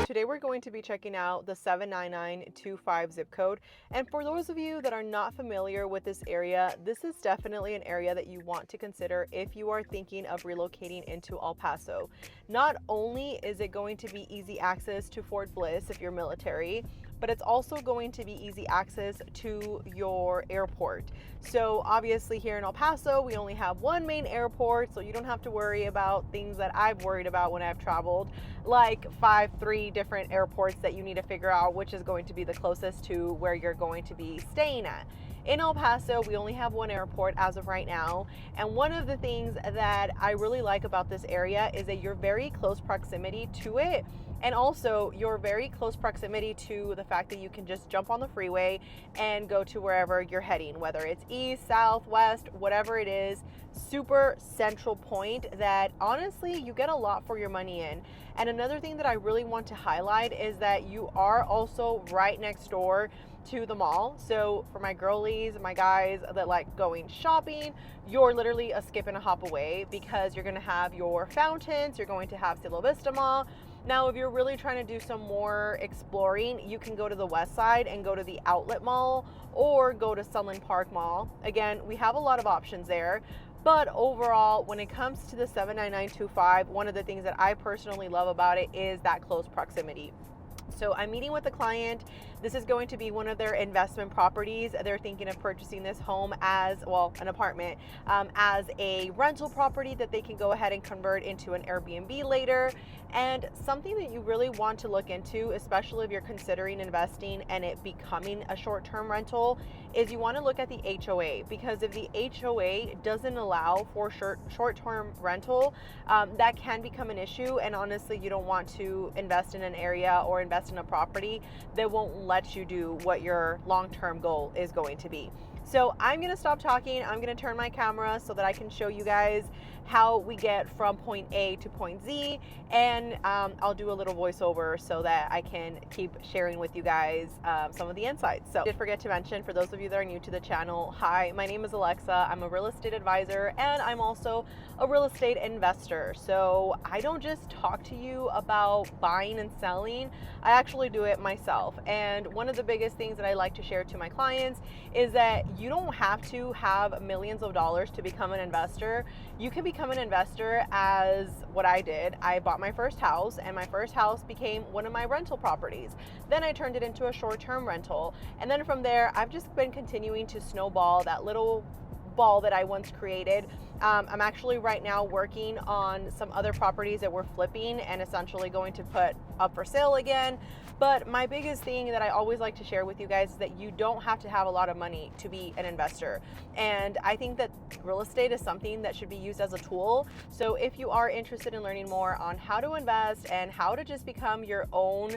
Today we're going to be checking out the 79925 zip code, and for those of you that are not familiar with this area, this is definitely an area that you want to consider if you are thinking of relocating into El Paso. Not only is it going to be easy access to Fort Bliss if you're military, but it's also going to be easy access to your airport. So obviously here in El Paso, we only have one main airport, so you don't have to worry about things that I've worried about when I've traveled, like three different airports that you need to figure out which is going to be the closest to where you're going to be staying at. In El Paso, we only have one airport as of right now, and one of the things that I really like about this area is that you're very close proximity to it, and also you're very close proximity to the fact that you can just jump on the freeway and go to wherever you're heading, whether it's east, south, west, whatever it is. Super central point that honestly you get a lot for your money in. And another thing that I really want to highlight is that you are also right next door to the mall. So for my girlies, my guys that like going shopping, you're literally a skip and a hop away, because you're going to have your fountains, you're going to have Cielo Vista Mall. Now, if you're really trying to do some more exploring, you can go to the west side and go to the Outlet Mall or go to Sunland Park Mall. Again, we have a lot of options there. But overall, when it comes to the 79925, one of the things that I personally love about it is that close proximity. So I'm meeting with a client. This is going to be one of their investment properties. They're thinking of purchasing this home as, well, an apartment, as a rental property that they can go ahead and convert into an Airbnb later. And something that you really want to look into, especially if you're considering investing and it becoming a short-term rental, is you want to look at the HOA, because if the HOA doesn't allow for short-term rental, that can become an issue. And honestly, you don't want to invest in an area or invest in a property that won't let you do what your long-term goal is going to be. So I'm going to stop talking. I'm going to turn my camera so that I can show you guys how we get from point A to point Z, and I'll do a little voiceover so that I can keep sharing with you guys some of the insights. So I did forget to mention, for those of you that are new to the channel, hi, my name is Alexa. I'm a real estate advisor and I'm also a real estate investor. So I don't just talk to you about buying and selling, I actually do it myself. And one of the biggest things that I like to share to my clients is that you don't have to have millions of dollars to become an investor. You can become an investor as what I did. I bought my first house, and my first house became one of my rental properties. Then I turned it into a short-term rental. And then from there, I've just been continuing to snowball that little ball that I once created. I'm actually right now working on some other properties that we're flipping and essentially going to put up for sale again. But my biggest thing that I always like to share with you guys is that you don't have to have a lot of money to be an investor. And I think that real estate is something that should be used as a tool. So if you are interested in learning more on how to invest and how to just become your own,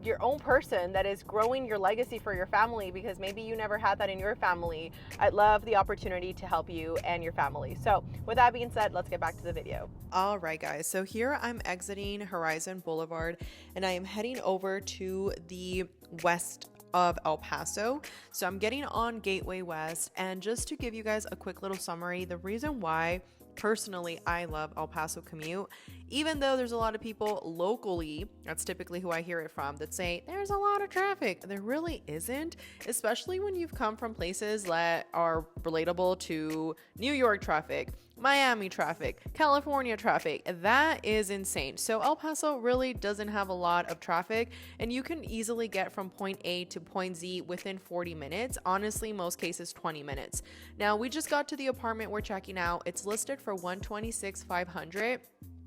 your own person that is growing your legacy for your family, because maybe you never had that in your family, I'd love the opportunity to help you and your family. So with that being said, let's get back to the video. All right, guys. So here I'm exiting Horizon Boulevard and I am heading over to the west of El Paso. So I'm getting on Gateway West, and just to give you guys a quick little summary, the reason why personally I love El Paso Commute, even though there's a lot of people locally, that's typically who I hear it from, that say there's a lot of traffic. There really isn't, especially when you've come from places that are relatable to New York traffic, Miami traffic, California traffic. That is insane. So El Paso really doesn't have a lot of traffic, and you can easily get from point A to point Z within 40 minutes. Honestly, most cases 20 minutes. Now, we just got to the apartment we're checking out. It's listed for $126,500.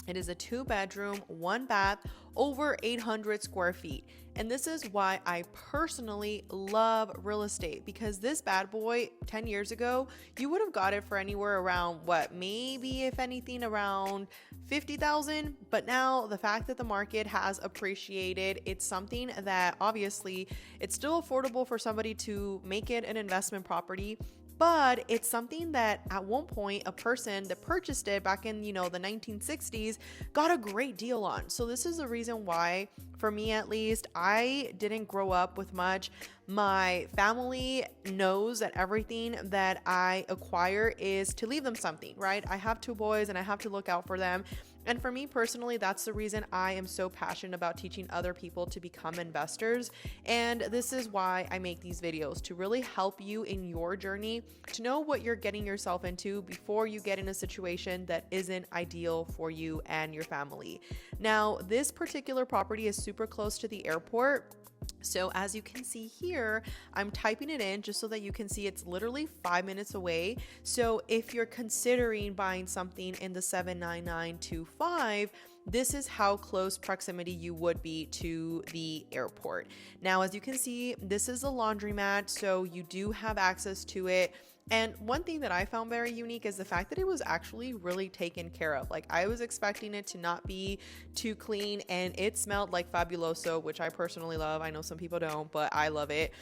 It is a 2-bedroom, 1-bath, over 800 square feet. And this is why I personally love real estate, because this bad boy 10 years ago, you would have got it for anywhere around maybe if anything around 50,000. But now the fact that the market has appreciated, it's something that obviously it's still affordable for somebody to make it an investment property. but it's something that at one point a person that purchased it back in, the 1960s got a great deal on. So this is the reason why, for me at least, I didn't grow up with much. My family knows that everything that I acquire is to leave them something, right? I have 2 boys and I have to look out for them. And for me personally, that's the reason I am so passionate about teaching other people to become investors. And this is why I make these videos, to really help you in your journey, to know what you're getting yourself into before you get in a situation that isn't ideal for you and your family. Now, this particular property is super close to the airport. So as you can see here, I'm typing it in just so that you can see it's literally 5 minutes away. So if you're considering buying something in the 79925, this is how close proximity you would be to the airport. Now, as you can see, this is a laundromat, so you do have access to it. And one thing that I found very unique is the fact that it was actually really taken care of. Like, I was expecting it to not be too clean, and it smelled like Fabuloso, which I personally love. I know some people don't, but I love it.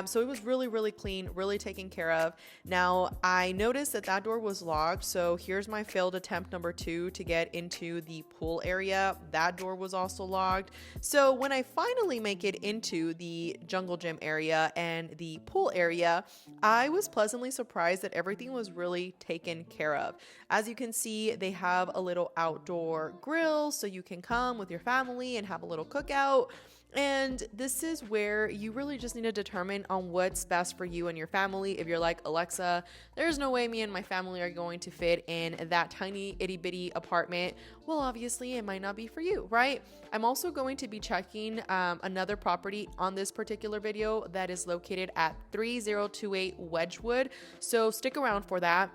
So it was really, really clean, really taken care of. Now, I noticed that that door was locked. So here's my failed attempt number 2 to get into the pool area. That door was also locked. So when I finally make it into the jungle gym area and the pool area, I was pleasantly surprised that everything was really taken care of. As you can see, they have a little outdoor grill, so you can come with your family and have a little cookout. And this is where you really just need to determine on what's best for you and your family. If you're like, Alexa, there's no way me and my family are going to fit in that tiny itty bitty apartment, well, obviously it might not be for you, right? I'm also going to be checking another property on this particular video that is located at 3028 Wedgwood. So stick around for that.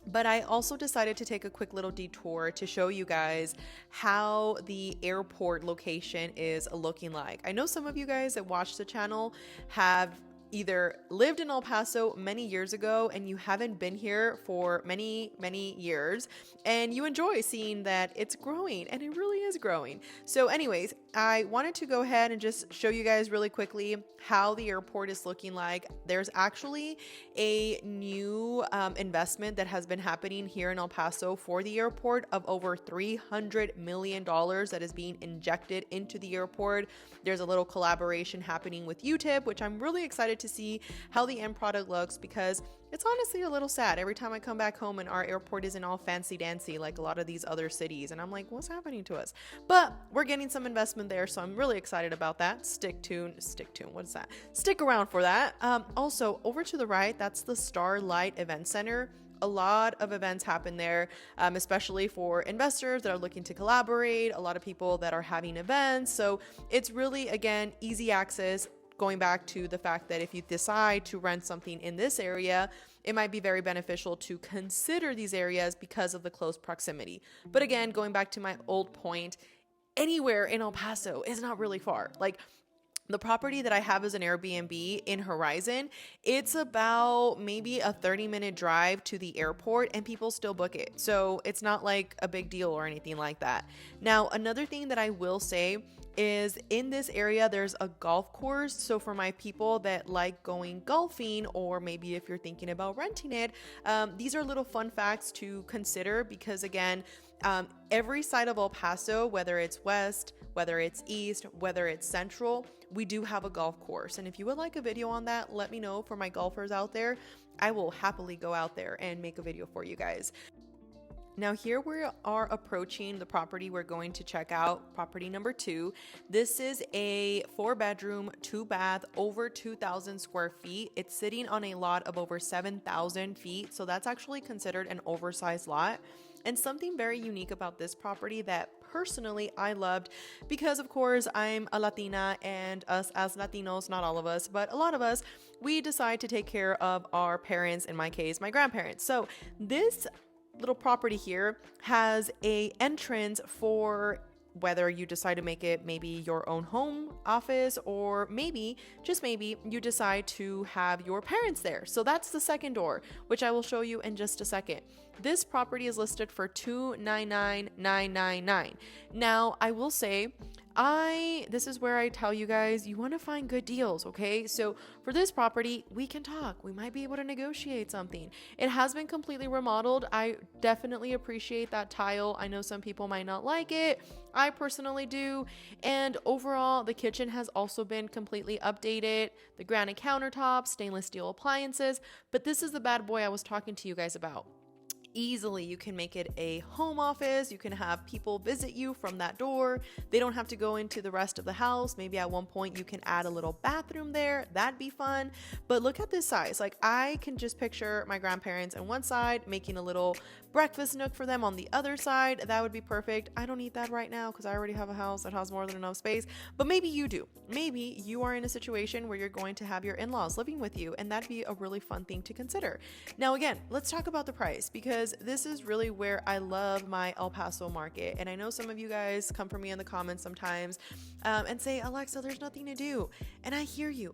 But I also decided to take a quick little detour to show you guys how the airport location is looking like. I know some of you guys that watch the channel have either lived in El Paso many years ago and you haven't been here for many, many years, and you enjoy seeing that it's growing, and it really is growing. So anyways, I wanted to go ahead and just show you guys really quickly how the airport is looking like. There's actually a new investment that has been happening here in El Paso for the airport of over $300 million that is being injected into the airport. There's a little collaboration happening with UTIP, which I'm really excited to see how the end product looks, because it's honestly a little sad every time I come back home and our airport isn't all fancy dancy like a lot of these other cities, and I'm like, what's happening to us? But we're getting some investment there, so I'm really excited about that. Stick around for that. Also, over to the right, that's the Starlight Event Center. A lot of events happen there, especially for investors that are looking to collaborate, a lot of people that are having events. So it's really, again, easy access. Going back to the fact that if you decide to rent something in this area, it might be very beneficial to consider these areas because of the close proximity. But again, going back to my old point, anywhere in El Paso is not really far. Like, the property that I have is an Airbnb in Horizon. It's about maybe a 30-minute drive to the airport, and people still book it. So it's not like a big deal or anything like that. Now, another thing that I will say is in this area, there's a golf course. So for my people that like going golfing, or maybe if you're thinking about renting it, these are little fun facts to consider, because again, every side of El Paso, whether it's west, whether it's east, whether it's central, we do have a golf course. And if you would like a video on that, let me know. For my golfers out there, I will happily go out there and make a video for you guys. Now here we are approaching the property we're going to check out, property number 2. This is a 4-bedroom, 2-bath, over 2,000 square feet. It's sitting on a lot of over 7,000 feet. So that's actually considered an oversized lot. And something very unique about this property that personally I loved, because of course I'm a Latina, and us as Latinos, not all of us, but a lot of us, we decide to take care of our parents, in my case, my grandparents. So this little property here has a entrance for whether you decide to make it maybe your own home office, or maybe, just maybe, you decide to have your parents there. So that's the second door, which I will show you in just a second. This property is listed for $299,999. Now, I will say, This is where I tell you guys, you want to find good deals, okay? So for this property, we can talk. We might be able to negotiate something. It has been completely remodeled. I definitely appreciate that tile. I know some people might not like it. I personally do. And overall, the kitchen has also been completely updated. The granite countertops, stainless steel appliances. But this is the bad boy I was talking to you guys about. Easily, you can make it a home office. You can have people visit you from that door. They don't have to go into the rest of the house. Maybe at one point you can add a little bathroom there. That'd be fun. But look at this size. Like, I can just picture my grandparents on one side making a little breakfast nook for them on the other side. That would be perfect. I don't need that right now because I already have a house that has more than enough space. But maybe you do. Maybe you are in a situation where you're going to have your in-laws living with you, and that'd be a really fun thing to consider. Now, again, let's talk about the price, because this is really where I love my El Paso market. And I know some of you guys come for me in the comments sometimes and say, Alexa, there's nothing to do. And I hear you,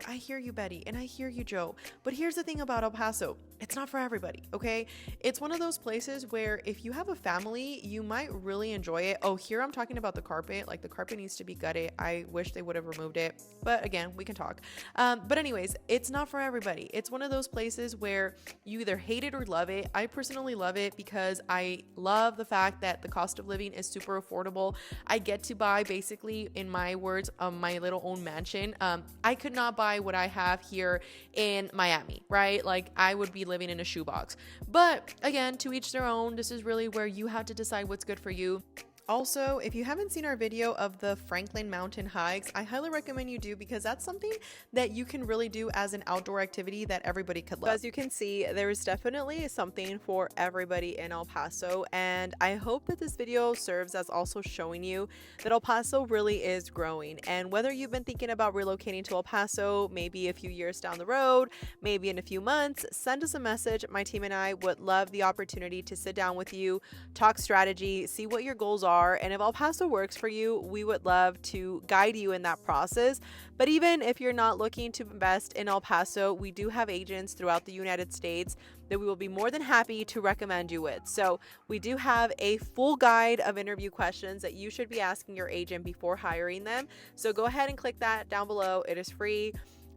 Betty, and I hear you, Joe. But here's the thing about El Paso. It's not for everybody, okay? It's one of those places where if you have a family, you might really enjoy it. Oh, here I'm talking about the carpet. Like, the carpet needs to be gutted. I wish they would have removed it. But again, we can talk. But anyways, it's not for everybody. It's one of those places where you either hate it or love it. I personally love it because I love the fact that the cost of living is super affordable. I get to buy, basically, in my words, my little own mansion. I could not buy what I have here in Miami, right? Like, I would be living in a shoebox. But again, to each their own. This is really where you have to decide what's good for you. Also, if you haven't seen our video of the Franklin Mountain hikes, I highly recommend you do, because that's something that you can really do as an outdoor activity that everybody could love. As you can see, there is definitely something for everybody in El Paso, and I hope that this video serves as also showing you that El Paso really is growing. And whether you've been thinking about relocating to El Paso, maybe a few years down the road, maybe in a few months, send us a message. My team and I would love the opportunity to sit down with you, talk strategy, see what your goals are. And if El Paso works for you, we would love to guide you in that process. But even if you're not looking to invest in El Paso, we do have agents throughout the United States that we will be more than happy to recommend you with. So we do have a full guide of interview questions that you should be asking your agent before hiring them. So go ahead and click that down below. It is free.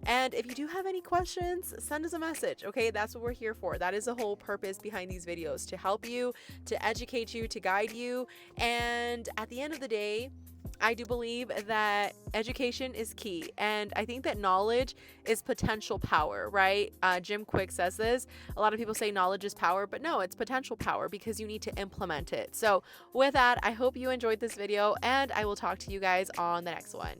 And if you do have any questions, send us a message, okay? That's what we're here for. That is the whole purpose behind these videos, to help you, to educate you, to guide you. And at the end of the day, I do believe that education is key. And I think that knowledge is potential power, right? Jim Quick says this. A lot of people say knowledge is power, but no, it's potential power, because you need to implement it. So with that, I hope you enjoyed this video, and I will talk to you guys on the next one.